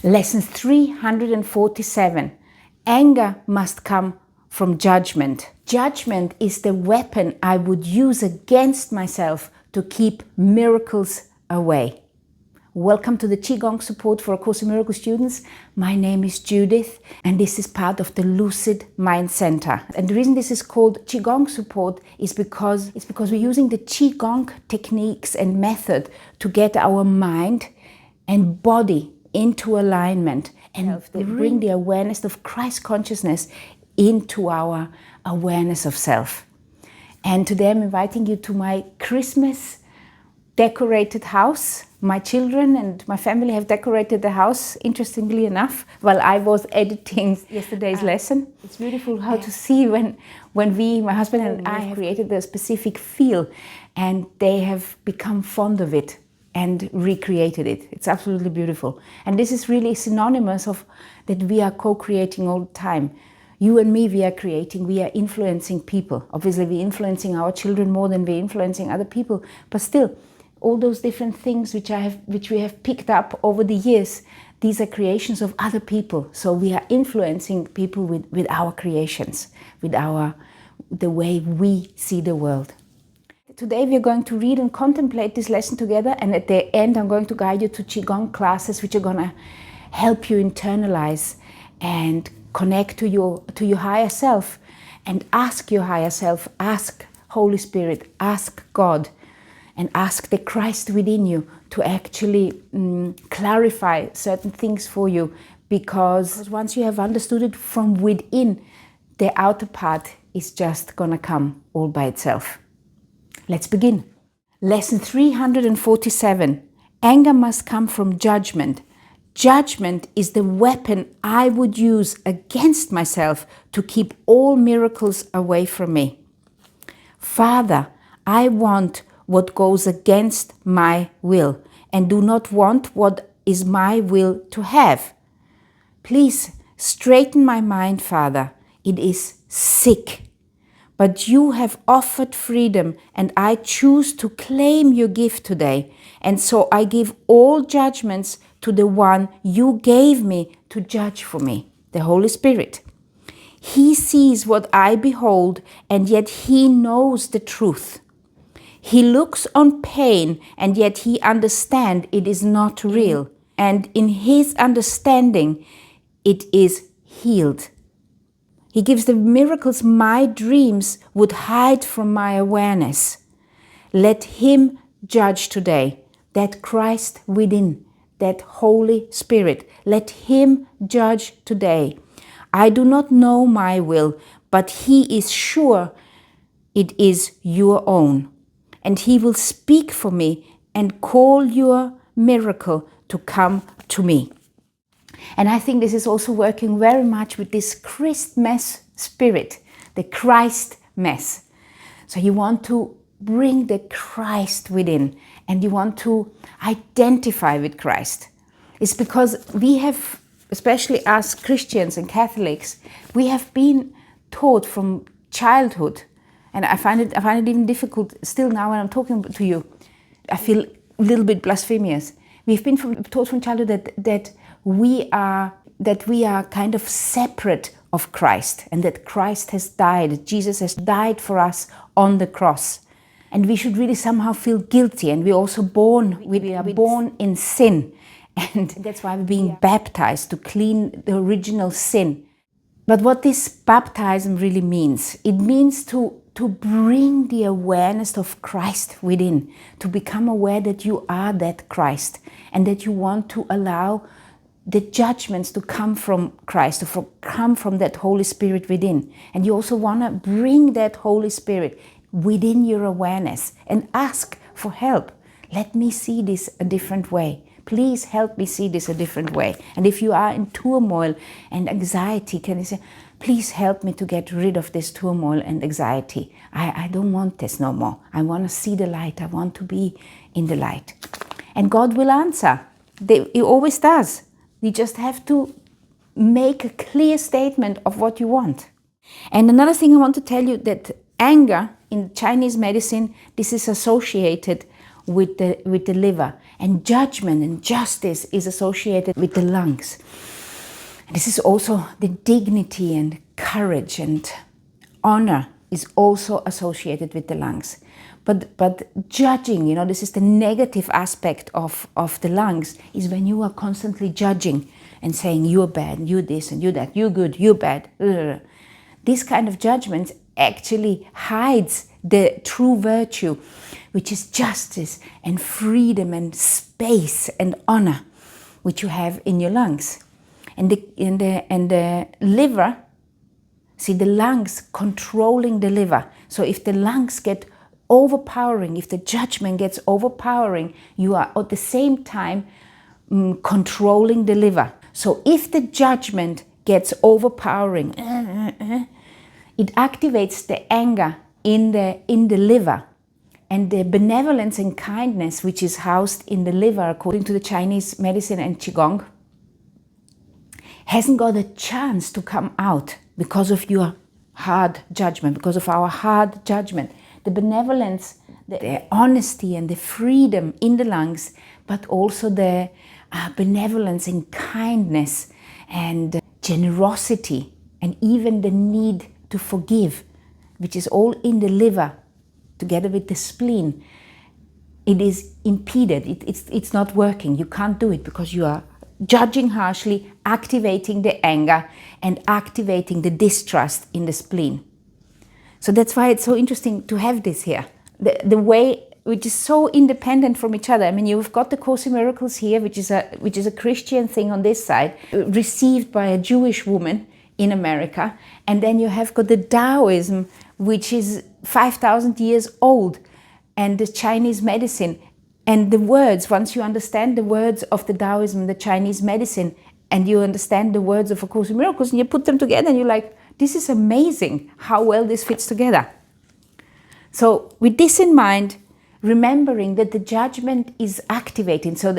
Lesson 347. Anger must come from judgment. Judgment is the weapon I would use against myself to keep miracles away. Welcome to the Qigong support for A Course in Miracles students. My name is Judith and this is part of the Lucid Mind Center. And the reason this is called Qigong support is because we're using the Qigong techniques and method to get our mind and body into alignment and bring the awareness of Christ consciousness into our awareness of self. And today I'm inviting you to my Christmas decorated house. My children and my family have decorated the house, interestingly enough, while I was editing yesterday's lesson. It's beautiful how to see when my husband and I have created a specific feel and they have become fond of it and recreated it. It's absolutely beautiful. And this is really synonymous of that we are co-creating all the time. You and me, we are creating, we are influencing people. Obviously, we're influencing our children more than we're influencing other people. But still, all those different things which we have picked up over the years, these are creations of other people. So we are influencing people with our creations, with the way we see the world. Today we are going to read and contemplate this lesson together, and at the end I'm going to guide you to Qigong classes which are going to help you internalize and connect to your higher self and ask your higher self, ask Holy Spirit, ask God, and ask the Christ within you to actually clarify certain things for you, because once you have understood it from within, the outer part is just gonna come all by itself. Let's begin. Lesson 347. Anger must come from judgment. Judgment is the weapon I would use against myself to keep all miracles away from me. Father, I want what goes against my will and do not want what is my will to have. Please straighten my mind, Father. It is sick. But you have offered freedom and I choose to claim your gift today. And so I give all judgments to the one you gave me to judge for me, the Holy Spirit. He sees what I behold and yet he knows the truth. He looks on pain and yet he understands it is not real. And in his understanding, it is healed. He gives the miracles my dreams would hide from my awareness. Let him judge today, that Christ within, that Holy Spirit. Let him judge today. I do not know my will, but he is sure it is your own. And he will speak for me and call your miracle to come to me. And I think this is also working very much with this Christmas spirit, the Christ mess. So you want to bring the Christ within and you want to identify with Christ. It's because we have, especially as Christians and Catholics, we have been taught from childhood, and I find it even difficult still now when I'm talking to you. I feel a little bit blasphemous. We've been taught from childhood that we are kind of separate of Christ and that Christ has died, Jesus has died for us on the cross. And we should really somehow feel guilty, and we're also born in sin. And that's why we're being baptized to clean the original sin. But what this baptism really means, it means to bring the awareness of Christ within, to become aware that you are that Christ and that you want to allow the judgments to come from Christ, to come from that Holy Spirit within. And you also want to bring that Holy Spirit within your awareness and ask for help. Let me see this a different way. Please help me see this a different way. And if you are in turmoil and anxiety, can you say, please help me to get rid of this turmoil and anxiety. I don't want this no more. I want to see the light. I want to be in the light. And God will answer. He always does. You just have to make a clear statement of what you want. And another thing I want to tell you, that anger in Chinese medicine, this is associated with the liver, and judgment and justice is associated with the lungs. This is also the dignity and courage and honor is also associated with the lungs. But judging, this is the negative aspect of the lungs, is when you are constantly judging and saying you're bad, you this and you that, you good, you bad. This kind of judgment actually hides the true virtue, which is justice and freedom and space and honor, which you have in your lungs. And the liver, see, the lungs controlling the liver. So if the lungs get overpowering, if the judgment gets overpowering, you are at the same time controlling the liver. So if the judgment gets overpowering, it activates the anger in the liver. And the benevolence and kindness, which is housed in the liver, according to the Chinese medicine and Qigong, hasn't got a chance to come out because of your hard judgment, because of our hard judgment. The benevolence, the honesty and the freedom in the lungs, but also the benevolence and kindness and generosity and even the need to forgive, which is all in the liver, together with the spleen. It is impeded, it's not working. You can't do it because you are judging harshly, activating the anger and activating the distrust in the spleen. So that's why it's so interesting to have this here. The way, which is so independent from each other. I mean, you've got the Course in Miracles here, which is a Christian thing on this side, received by a Jewish woman in America. And then you have got the Taoism, which is 5,000 years old, and the Chinese medicine. And the words, once you understand the words of the Taoism, the Chinese medicine, and you understand the words of A Course in Miracles, and you put them together and you're like, this is amazing how well this fits together. So with this in mind, remembering that the judgment is activating, so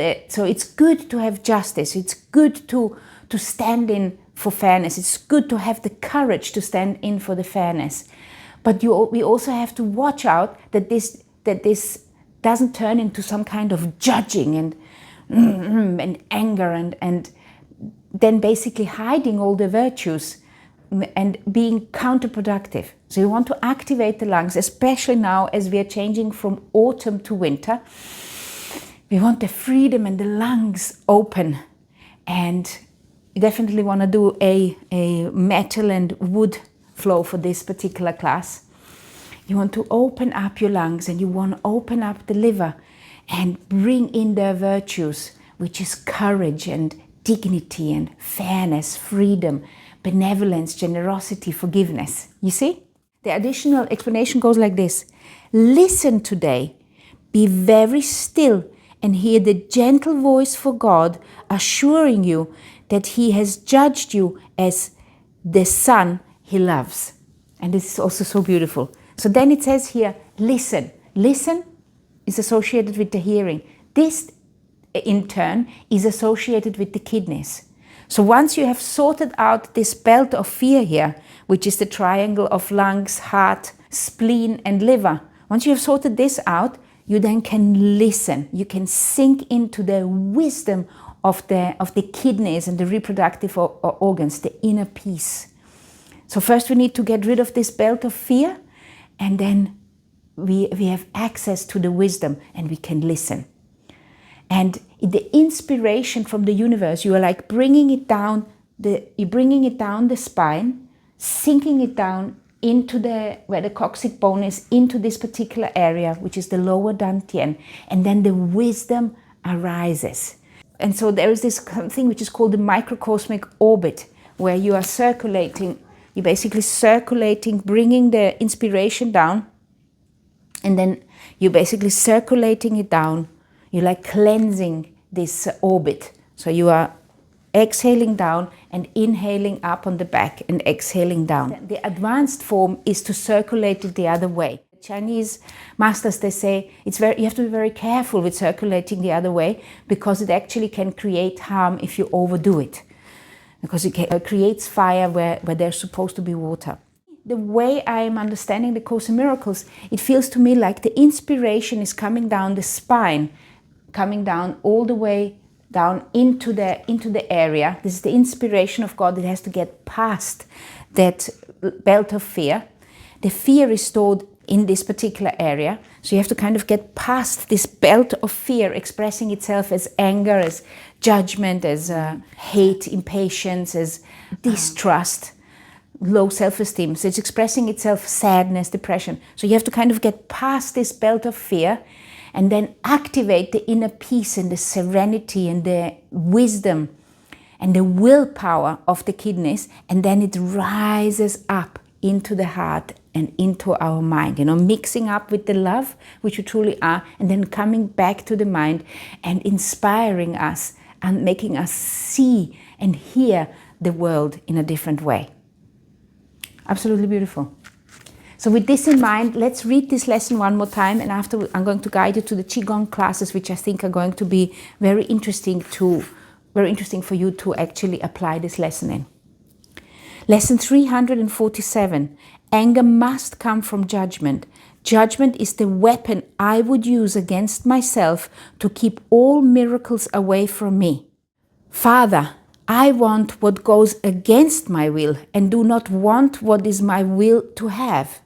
it's good to have justice, it's good to stand in for fairness, it's good to have the courage to stand in for the fairness. But we also have to watch out that this doesn't turn into some kind of judging and anger and then basically hiding all the virtues and being counterproductive. So you want to activate the lungs, especially now as we are changing from autumn to winter. We want the freedom and the lungs open, and you definitely want to do a metal and wood flow for this particular class. You want to open up your lungs and you want to open up the liver and bring in their virtues, which is courage and dignity and fairness, freedom, benevolence, generosity, forgiveness. You see? The additional explanation goes like this. Listen today, be very still and hear the gentle voice for God assuring you that He has judged you as the son He loves. And this is also so beautiful. So then it says here, listen. Listen is associated with the hearing. This, in turn, is associated with the kidneys. So once you have sorted out this belt of fear here, which is the triangle of lungs, heart, spleen, and liver, once you have sorted this out, you then can listen. You can sink into the wisdom of the kidneys and the reproductive organs, the inner peace. So first we need to get rid of this belt of fear, and then we have access to the wisdom and we can listen. And the inspiration from the universe, you are like bringing it down the spine, sinking it down into where the coccyx bone is, into this particular area, which is the lower dantian, and then the wisdom arises. And so there is this thing which is called the microcosmic orbit, where you are circulating, you're basically circulating, bringing the inspiration down, and then you're basically circulating it down. You're like cleansing this orbit. So you are exhaling down and inhaling up on the back and exhaling down. The advanced form is to circulate it the other way. Chinese masters, they say you have to be very careful with circulating the other way, because it actually can create harm if you overdo it, because it creates fire where there's supposed to be water. the way I am understanding the Course in Miracles, it feels to me like the inspiration is coming down the spine, coming down all the way down into the area. This is the inspiration of God that has to get past that belt of fear. The fear is stored in this particular area. So you have to kind of get past this belt of fear expressing itself as anger, as judgment, as hate, impatience, as distrust, low self-esteem. So it's expressing itself sadness, depression. So you have to kind of get past this belt of fear and then activate the inner peace and the serenity and the wisdom and the willpower of the kidneys, and then it rises up into the heart and into our mind, mixing up with the love, which we truly are, and then coming back to the mind and inspiring us and making us see and hear the world in a different way. Absolutely beautiful. So with this in mind, let's read this lesson one more time, and after I'm going to guide you to the Qigong classes, which I think are going to be very interesting for you to actually apply this lesson in. Lesson 347. Anger must come from judgment. Judgment is the weapon I would use against myself to keep all miracles away from me. Father, I want what goes against my will and do not want what is my will to have.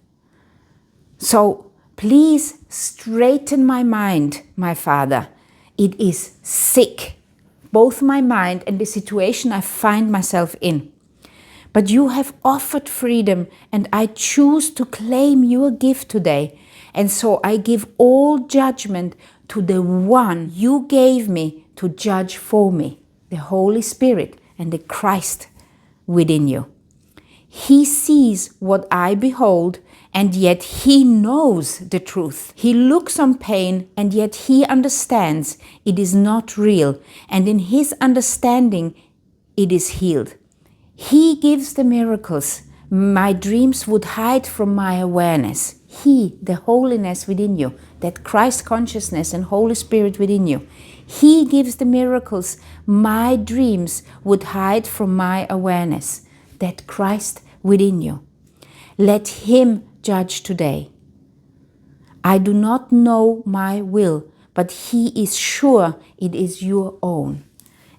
So please straighten my mind, my Father. It is sick, both my mind and the situation I find myself in. But you have offered freedom, and I choose to claim your gift today. And so I give all judgment to the one you gave me to judge for me, the Holy Spirit and the Christ within you. He sees what I behold, and yet he knows the truth. He looks on pain, and yet he understands it is not real, and in his understanding it is healed. He gives the miracles my dreams would hide from my awareness. He, the holiness within you, that Christ consciousness and Holy Spirit within you, he gives the miracles my dreams would hide from my awareness, that Christ within you. Let him judge today. I do not know my will, but he is sure it is your own.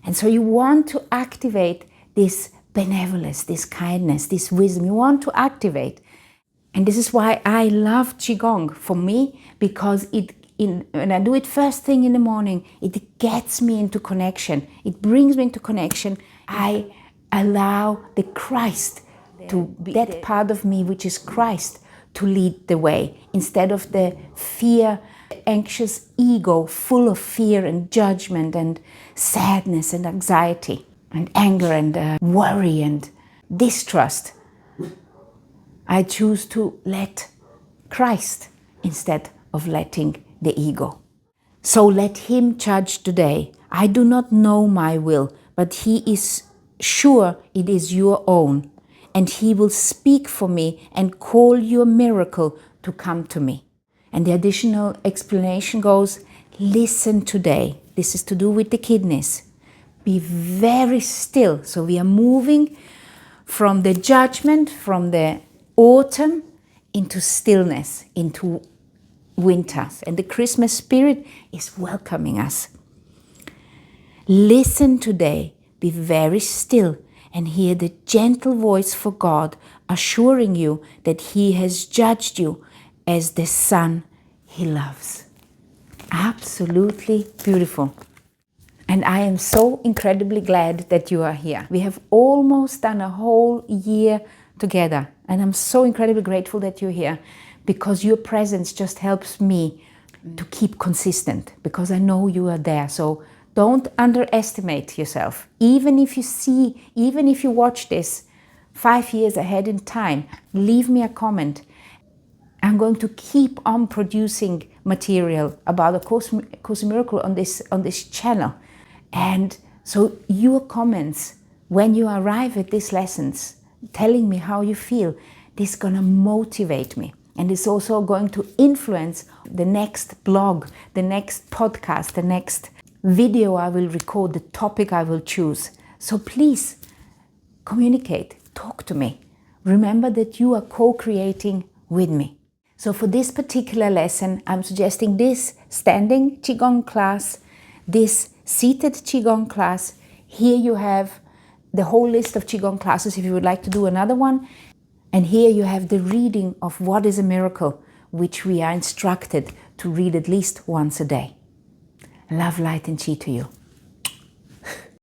And so you want to activate this benevolence, this kindness, this wisdom. You want to activate. And this is why I love Qigong for me, because when I do it first thing in the morning, it gets me into connection. It brings me into connection. I allow the Christ to be that part of me, which is Christ, to lead the way, instead of the fear, anxious ego full of fear and judgment and sadness and anxiety and anger and worry and distrust. I choose to let Christ instead of letting the ego. So let him judge today. I do not know my will, but he is sure it is your own, and he will speak for me and call your miracle to come to me. And the additional explanation goes, listen today. This is to do with the kidneys. Be very still. So we are moving from the judgment, from the autumn, into stillness, into winter. And the Christmas spirit is welcoming us. Listen today. Be very still and hear the gentle voice for God assuring you that he has judged you as the son he loves. Absolutely beautiful. And I am so incredibly glad that you are here. We have almost done a whole year together, and I'm so incredibly grateful that you're here, because your presence just helps me to keep consistent, because I know you are there. So don't underestimate yourself. Even if you watch this 5 years ahead in time, leave me a comment. I'm going to keep on producing material about a Course in Miracle on this channel. And so your comments, when you arrive at these lessons, telling me how you feel, this is going to motivate me. And it's also going to influence the next blog, the next podcast, the next video I will record, the topic I will choose. So please communicate, talk to me, remember that you are co-creating with me. So for this particular lesson, I'm suggesting this standing Qigong class, this seated Qigong class. Here you have the whole list of Qigong classes if you would like to do another one. And here you have the reading of What is a Miracle, which we are instructed to read at least once a day. Love, light and chi to you.